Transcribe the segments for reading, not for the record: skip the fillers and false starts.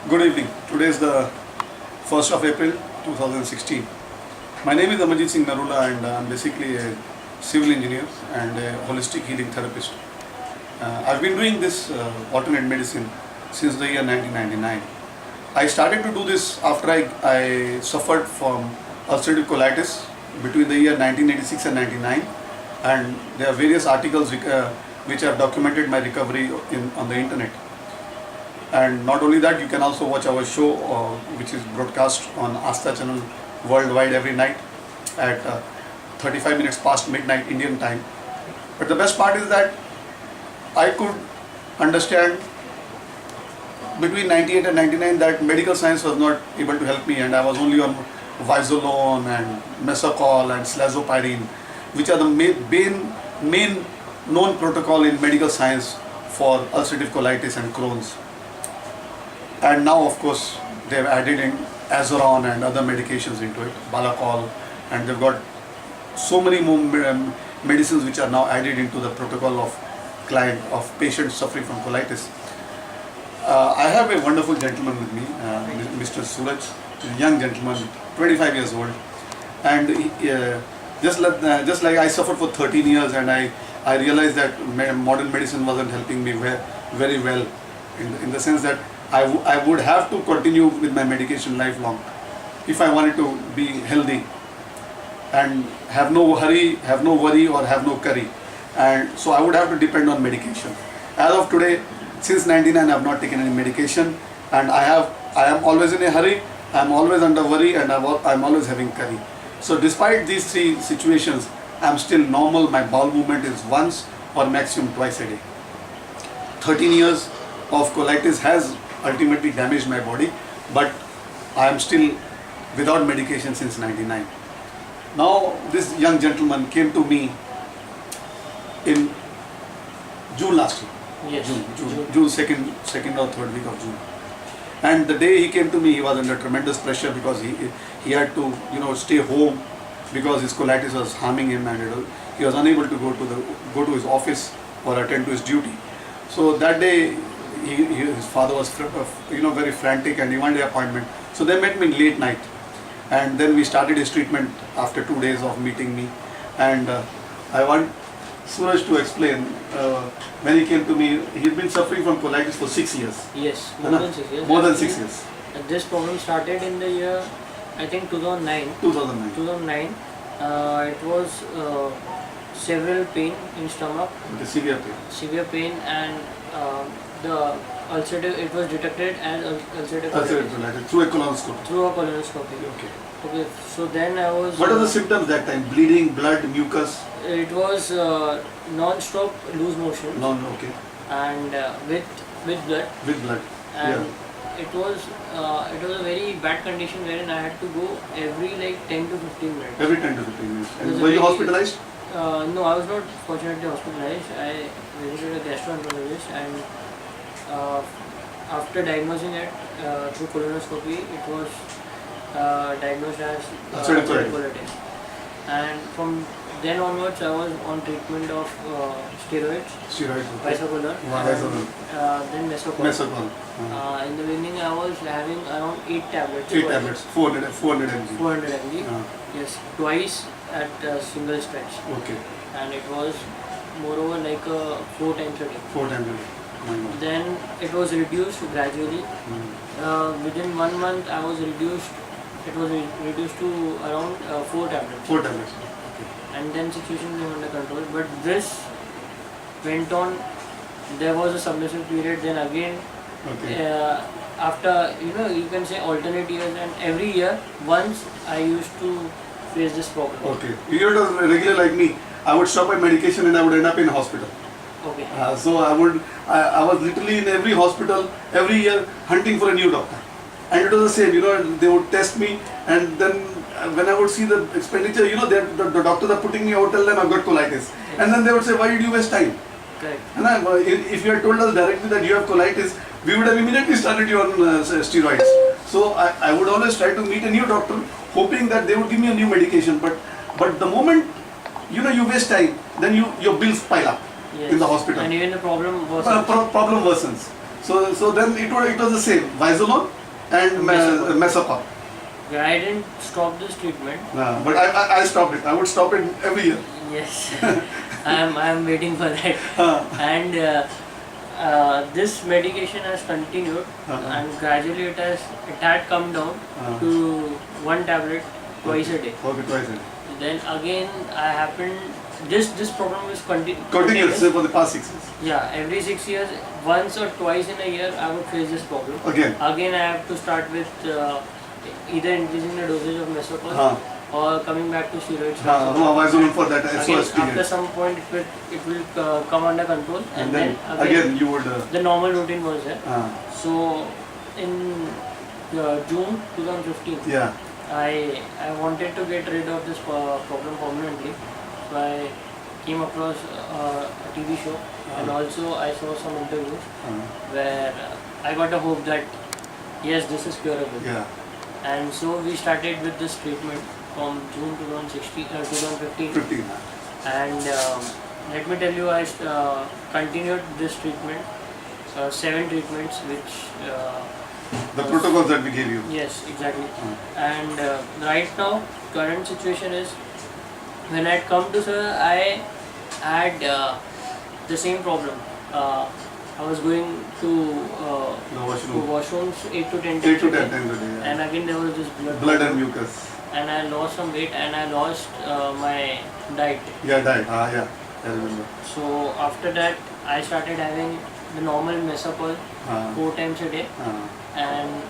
Good evening. Today is the 1st of April 2016. My name is Amarjit Singh Narula and I'm basically a civil engineer and a holistic healing therapist. I've been doing this alternate medicine since the year 1999. I started to do this after I suffered from ulcerative colitis between the year 1986 and 99, and there are various articles which have documented my recovery on the internet. And not only that, you can also watch our show which is broadcast on Asta channel worldwide every night at 35 minutes past midnight Indian time. But the best part is that I could understand between 98 and 99 that medical science was not able to help me, and I was only on Vizolone and Mesocol and Slazopyrene, which are the main known protocol in medical science for ulcerative colitis and Crohn's. And now, of course, they've added in Azoron and other medications into it, Balacol, and they've got so many more medicines which are now added into the protocol of patients suffering from colitis. I have a wonderful gentleman with me, Mr. Suraj, a young gentleman, 25 years old, and just like I suffered for 13 years, and I realized that modern medicine wasn't helping me very well, in the sense that I would have to continue with my medication lifelong if I wanted to be healthy and have no hurry, have no worry, or have no curry. And so I would have to depend on medication. As of today, since 99, I have not taken any medication, and I am always in a hurry, I am always under worry, and I am always having curry. So despite these three situations, I am still normal. My bowel movement is once or maximum twice a day. 13 years of colitis has ultimately damaged my body, but I am still without medication since 99. Now this young gentleman came to me in June last year. Yes. June 2nd or 3rd week of June. And the day he came to me, he was under tremendous pressure because he had to stay home because his colitis was harming him, and he was unable to go to his office or attend to his duty. So that day his father was very frantic, and he wanted an appointment. So they met me late night, and then we started his treatment after 2 days of meeting me. And I want Suraj to explain, when he came to me, he'd been suffering from colitis for 6 years. Yes, more than 6 years. More than 6 years. This problem started in the year, I think 2009. 2009. It was several pain in stomach. Okay, severe pain. Severe pain, and the ulcerative. It was detected as ulcerative colitis through a colonoscopy. Through a colonoscopy. Okay. So then I was. What are the symptoms that time? Bleeding, blood, mucus. It was non-stop loose motion. Okay. And with blood. With blood. And yeah. It was a very bad condition wherein I had to go every 10 to 15 minutes. Every 10 to 15 minutes. And were you hospitalized? No, I was not fortunately hospitalized. I visited a gastroenterologist, and after diagnosing it through colonoscopy, it was diagnosed as ulcerative colitis. And from then onwards, I was on treatment of steroids, bisoprolol, then Mesocol. In the beginning, I was having around 8 tablets. 8 tablets, 400 mg. 400 mg. Yes, twice at a single stretch. Okay. And it was moreover like 4 times a day. 4 times a day. Then it was reduced gradually. Within 1 month, I was reduced. It was reduced to around 4 tablets. 4 tablets. And then situation came under control. But this went on. There was a submissive period. Then again, after you can say alternate years, and every year once I used to face this problem. Okay. You were regular like me. I would stop my medication and I would end up in hospital. Okay. So I was literally in every hospital every year hunting for a new doctor. And it was the same, they would test me, and then when I would see the expenditure, the doctors are putting me, I would tell them I've got colitis. Yes. And then they would say, why did you waste time? Correct. And if you had told us directly that you have colitis, we would have immediately started you on steroids. So I would always try to meet a new doctor, hoping that they would give me a new medication. But the moment you waste time, then your bills pile up in the hospital. And even the problem worsens. Problem worsens. So then it was the same, Vizolone and Mesopar. Yeah, I didn't stop this treatment. But I stopped it. I would stop it every year. Yes, I am waiting for that. And this medication has continued, and gradually it had come down to one tablet twice a day. Okay, twice a day. Then again I happened. This problem is Continuous for the past 6 years. Yeah, every 6 years, once or twice in a year, I would face this problem. Again I have to start with either increasing the dosage of mesopar or coming back to steroids. Vizolone for that again, SOS period. after some point, it will come under control, and then again you would. The normal routine was there. So in June 2015, yeah, I wanted to get rid of this problem permanently. So I came across a TV show, and also I saw some interviews where I got a hope that yes, this is curable. Yeah. And so we started with this treatment from June 2015. And let me tell you, I continued this treatment, 7 treatments, which the protocols that we gave you. Yes, exactly. And right now, current situation is, when I had come to sir, I had the same problem. I was going to washrooms 8 to 10 times a day. And again there was this blood and mucus. And I lost some weight, and I lost my diet. Yeah, diet. Yeah, I remember. So after that, I started having the normal mesopar 4 times a day, and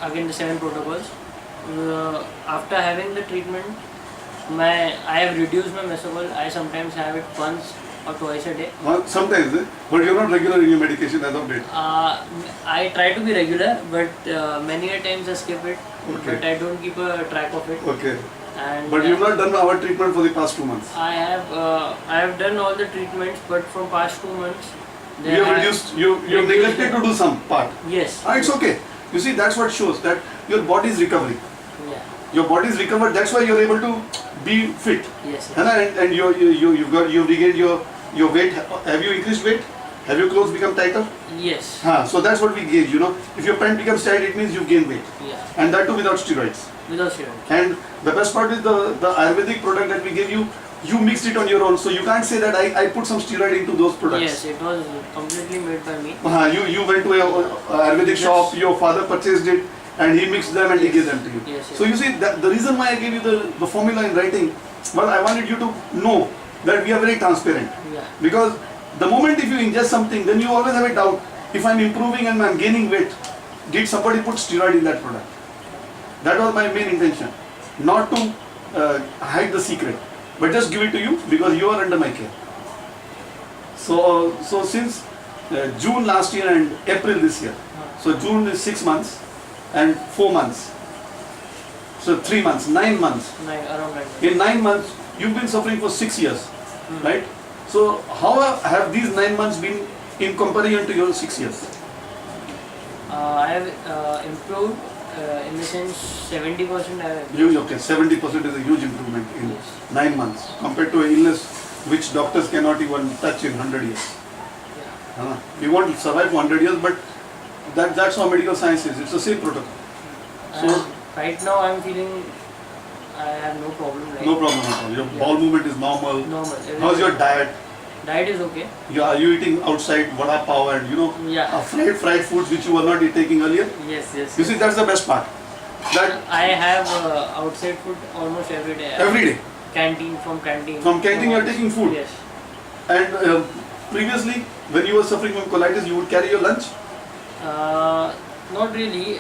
again the 7 protocols. After having the treatment, I have reduced my mesopar. I sometimes have it once or twice a day. Sometimes, but you're not regular in your medication as of date. I try to be regular, but many a times I skip it. Okay. But I don't keep a track of it. Okay. And but you've not done our treatment for the past 2 months. I have done all the treatments, but from past 2 months, you have reduced. You neglected to do some part. Yes. It's okay. You see, that's what shows that your body is recovering. Yeah. Your body is recovered. That's why you're able to be fit. Yes. And you've regained your weight. Have you increased weight? Have your clothes become tighter? Yes. So that's what we gauge. If your pant becomes tight, it means you've gained weight. Yeah. And that too without steroids. Without steroids. And the best part is the Ayurvedic product that we gave you. You mixed it on your own, so you can't say that I put some steroid into those products. Yes, it was completely made by me. You went to a Ayurvedic shop. Your father purchased it, and he mixed them and he gave them to you. Yes, So you see, the reason why I gave you the formula in writing, well, I wanted you to know that we are very transparent. Yeah. Because the moment if you ingest something, then you always have a doubt. If I'm improving and I'm gaining weight, did somebody put steroid in that product? That was my main intention. Not to hide the secret, but just give it to you because you are under my care. So since June last year and April this year, so June is 6 months and 4 months. So 3 months, 9 months. Around 9 months. In 9 months, you've been suffering for 6 years, right? So how have these 9 months been in comparison to your 6 years? I have improved in the sense 70% I have improved. Okay, 70% is a huge improvement in 9 months compared to an illness which doctors cannot even touch in 100 years. Yeah. We won't survive for 100 years, but that's how medical science is. It's the same protocol. So right now I'm feeling I have no problem. No problem at all. Your bowel movement is normal. Normal. How's your diet? Diet is okay. Are you eating outside vada pav and fried foods which you were not taking earlier? Yes. You see, that's the best part. That I have outside food almost every day. Every day. From canteen. From canteen, you are taking food. Yes. And previously, when you were suffering from colitis, you would carry your lunch. Not really.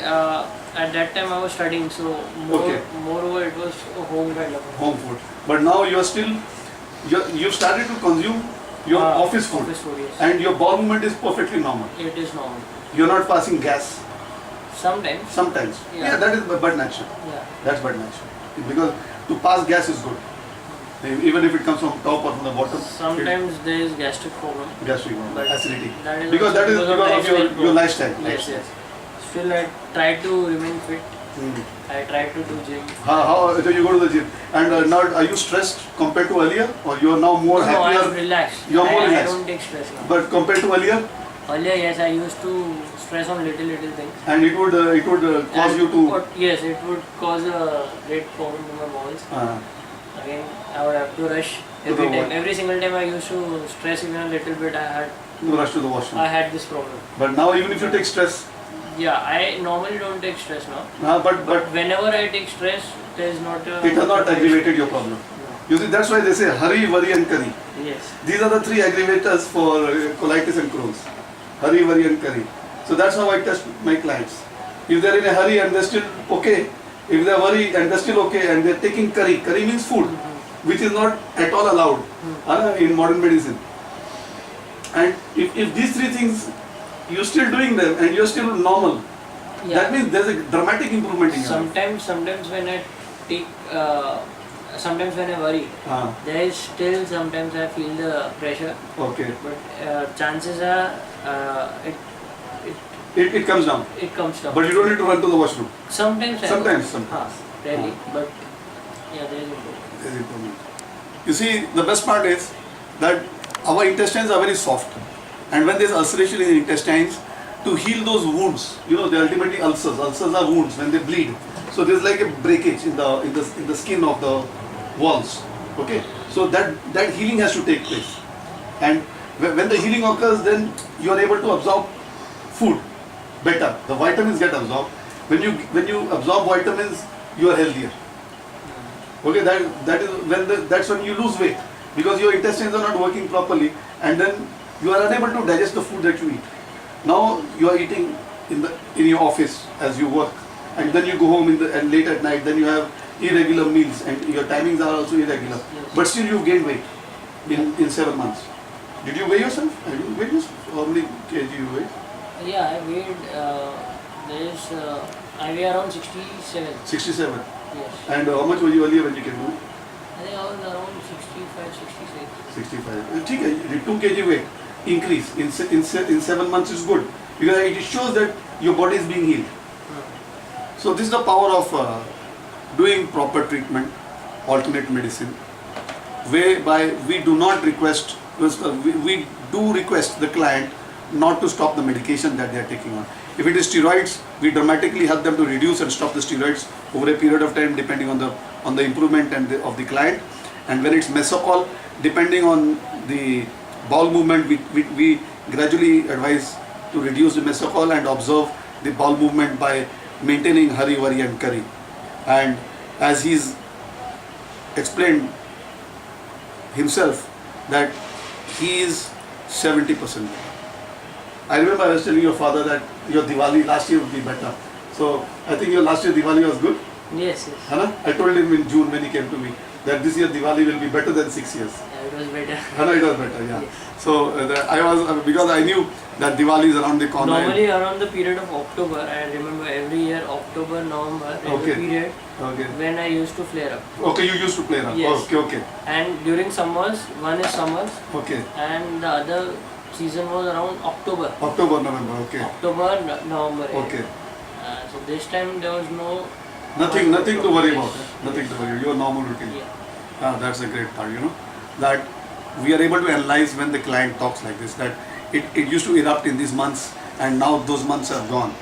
At that time, I was studying, so moreover, it was home kind of home food. But now you are still. You've started to consume your office food, yes. And your bowel movement is perfectly normal. It is normal. You're not passing gas. Sometimes. Yeah, that is but natural. Yeah. That's but natural. Because to pass gas is good. Even if it comes from top or from the bottom. Sometimes there is gastric problem. Gastric problem, acidity. That is because of your lifestyle. Yes. Still, I try to remain fit. I try to do gym. How you go to the gym? And now are you stressed compared to earlier, or you are now more happier? No, I'm relaxed. You are more relaxed. I don't take stress now. But compared to earlier? Earlier, yes, I used to stress on little things. And it would cause you to. Yes, it would cause a great problem to my balls. Again, I would have to rush every time. Every single time I used to stress even a little bit, I had to rush to the washroom. I had this problem. But now, even if you take stress. Yeah, I normally don't take stress now. But whenever I take stress, there is not a. It has not aggravated your problem. No. You see, that's why they say hurry, worry, and curry. Yes. These are the three aggravators for colitis and Crohn's. Hurry, worry, and curry. So that's how I test my clients. If they're in a hurry and they're still okay, if they're worried and they're still okay, and they're taking curry means food, which is not at all allowed in modern medicine. And if these three things, you're still doing them and you're still normal, that means there's a dramatic improvement in your life. Sometimes when I take, sometimes when I worry, there is still sometimes I feel the pressure. Okay. But chances are it comes down. It comes down. But you don't need to run to the washroom. Sometimes. Rarely. But yeah, there is improvement. There is improvement. You see, the best part is that our intestines are very soft, and when there is ulceration in the intestines, to heal those wounds, they ultimately ulcers. Ulcers are wounds when they bleed. So there is like a breakage in the skin of the walls. Okay, so that healing has to take place, and when the healing occurs, then you are able to absorb food better. The vitamins get absorbed. When you absorb vitamins, you are healthier. Okay, that's when you lose weight, because your intestines are not working properly, and then you are unable to digest the food that you eat. Now you are eating in your office as you work, and then you go home and late at night. Then you have irregular meals, and your timings are also irregular. Yes. But still you gain weight in 7 months. Did you weigh yourself? Have you weighed yourself? How many kg you weigh? Yeah, I weighed. I weigh around 67. 67. Yes. And how much were you earlier when you came home? I think I was around 65, 66. 65. Okay, 2 kg weight increase in 7 months is good, because it shows that your body is being healed. So this is the power of doing proper treatment, alternate medicine, whereby we do not request, we do request the client not to stop the medication that they are taking on. If it is steroids, we dramatically help them to reduce and stop the steroids over a period of time, depending on the improvement of the client. And when it's mesocol, depending on the bowel movement, we gradually advise to reduce the mesocol and observe the bowel movement by maintaining hurry, worry, and curry. And as he's explained himself, that he is 70%. I remember I was telling your father that your Diwali last year would be better. So I think your last year Diwali was good. Yes. I told him in June when he came to me that this year Diwali will be better than 6 years. Yeah, it was better. It was better, yeah. Yes. So I was, because I knew that Diwali is around the corner. Normally around the period of October, I remember every year October, November, there was a period when I used to flare up. Okay, you used to flare up. Yes. Okay. And during summers, one is summers. Okay. And the other season was around October. October, November, okay. October, November. Okay. So this time there was nothing to worry about. Nothing to worry. Your normal routine. Yeah. That's a great part, that we are able to analyze when the client talks like this, that it used to erupt in these months, and now those months are gone.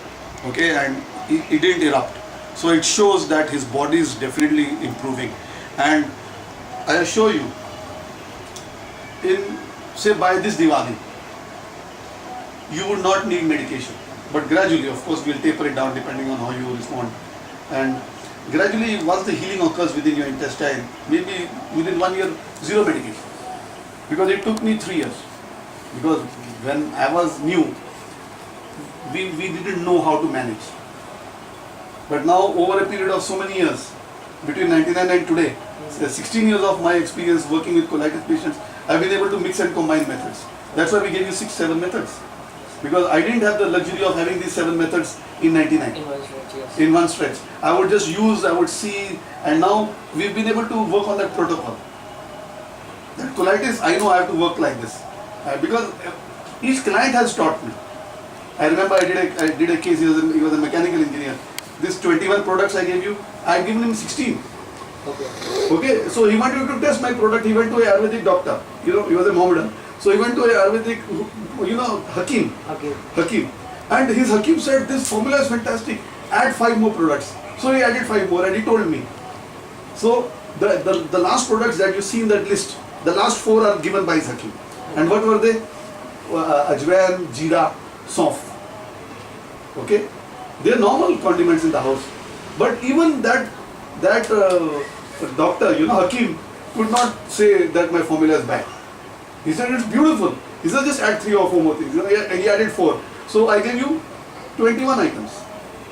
Okay, and it didn't erupt. So it shows that his body is definitely improving. And I assure you, say by this Diwali, you would not need medication. But gradually, of course, we'll taper it down depending on how you respond. And gradually, once the healing occurs within your intestine, maybe within 1 year, zero medication. Because it took me 3 years. Because when I was new, we didn't know how to manage. But now, over a period of so many years, between 99 and today, 16 years of my experience working with colitis patients, I've been able to mix and combine methods. That's why we gave you 6-7 methods. Because I didn't have the luxury of having these 7 methods in 99. In one stretch, yes. In one stretch. I would just use, I would see, and now we've been able to work on that protocol. That colitis, I know I have to work like this. Because each client has taught me. I remember I did a case, he was a mechanical engineer. These 21 products I gave you, I had given him 16. Okay, so he wanted to test my product. He went to a Ayurvedic doctor. He was a Mohammedan. So he went to a Ayurvedic, Hakim. Okay. And his Hakim said, this formula is fantastic, add 5 more products. So he added 5 more and he told me. So the last products that you see in that list, the last 4 are given by his Hakim. And what were they? Ajwain, Jeera, Saunf. Okay? They are normal condiments in the house. But even that doctor, Hakim, could not say that my formula is bad. He said it's beautiful. He said just add 3 or 4 more things. He added 4. So I gave you 21 items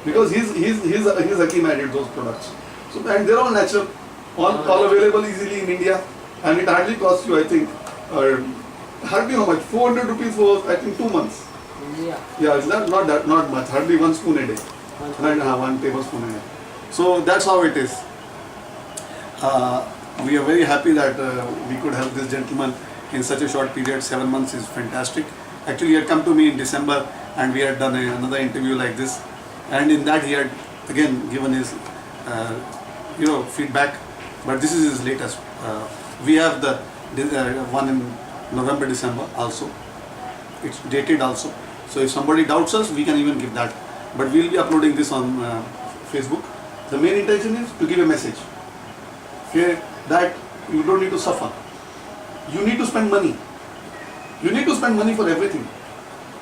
because his Hakim added those products. So and they're all natural, all available easily in India, and it hardly costs you, I think, hardly how much, 400 rupees for I think 2 months. Yeah, it's not much, hardly 1 spoon a day, 1 tablespoon a day. So that's how it is. We are very happy that we could help this gentleman in such a short period. 7 months is fantastic. Actually, he had come to me in December and we had done another interview like this, and in that he had again given his feedback, but this is his latest. We have the one in November, December also. It's dated also. So if somebody doubts us, we can even give that. But we'll be uploading this on Facebook. The main intention is to give a message. Okay, that you don't need to suffer. You need to spend money. You need to spend money for everything.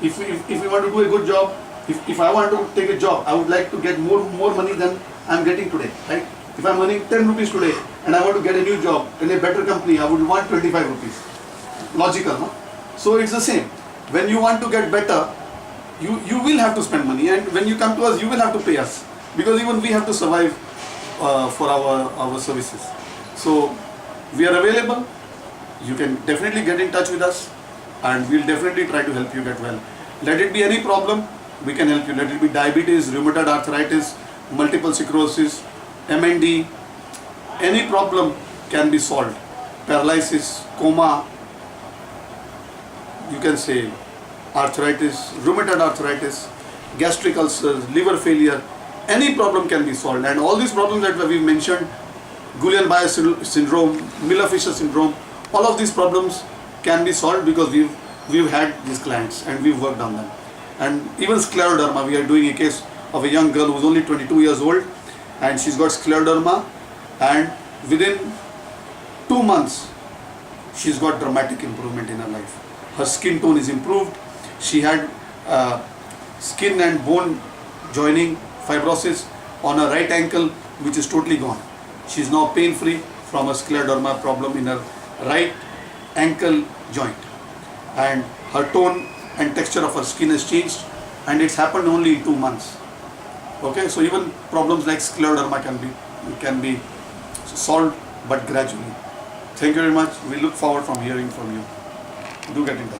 If you want to do a good job, if I want to take a job, I would like to get more money than I'm getting today, right? If I'm earning 10 rupees today and I want to get a new job in a better company, I would want 25 rupees. Logical, no? So it's the same. When you want to get better, you will have to spend money, and when you come to us, you will have to pay us, because even we have to survive for our services. So we are available. You can definitely get in touch with us, and we'll definitely try to help you get well. Let it be any problem, we can help you. Let it be diabetes, rheumatoid arthritis, multiple sclerosis, MND, any problem can be solved. Paralysis, coma, you can say arthritis, rheumatoid arthritis, gastric ulcers, liver failure, any problem can be solved. And all these problems that we've mentioned, Guillain-Barré syndrome, Miller-Fisher syndrome, all of these problems can be solved because we've had these clients and we've worked on them. And even scleroderma, we are doing a case of a young girl who's only 22 years old, and she's got scleroderma, and within 2 months she's got dramatic improvement in her life. Her skin tone is improved. She had skin and bone joining fibrosis on her right ankle, which is totally gone. She's now pain free from a scleroderma problem in her right ankle joint, and her tone and texture of her skin has changed, and it's happened only in 2 months. Okay, so even problems like scleroderma can be solved, but gradually. Thank you very much. We look forward from hearing from you. Do get in touch.